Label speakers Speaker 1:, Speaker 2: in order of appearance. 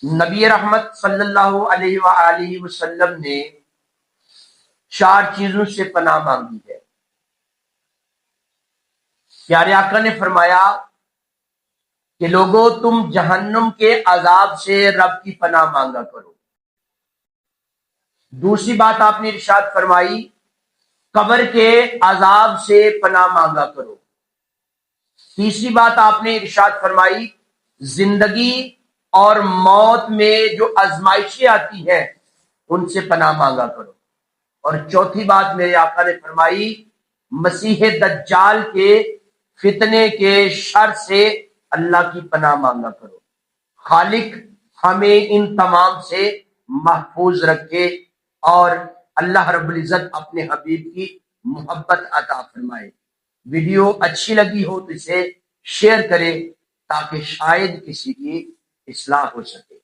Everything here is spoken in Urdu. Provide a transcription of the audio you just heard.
Speaker 1: نبی رحمت صلی اللہ علیہ وآلہ وسلم نے 4 چیزوں سے پناہ مانگی ہے۔ پیارے آقا نے فرمایا کہ لوگوں تم جہنم کے عذاب سے رب کی پناہ مانگا کرو۔ دوسری بات آپ نے ارشاد فرمائی قبر کے عذاب سے پناہ مانگا کرو۔ تیسری بات آپ نے ارشاد فرمائی زندگی اور موت میں جو آزمائشیں آتی ہیں ان سے پناہ مانگا کرو۔ اور چوتھی بات میرے آقا نے فرمائی مسیح دجال کے فتنے کے شر سے اللہ کی پناہ مانگا کرو۔ خالق ہمیں ان تمام سے محفوظ رکھے اور اللہ رب العزت اپنے حبیب کی محبت عطا فرمائے۔ ویڈیو اچھی لگی ہو تو اسے شیئر کرے تاکہ شاید کسی کی اصلاح ہو سکے۔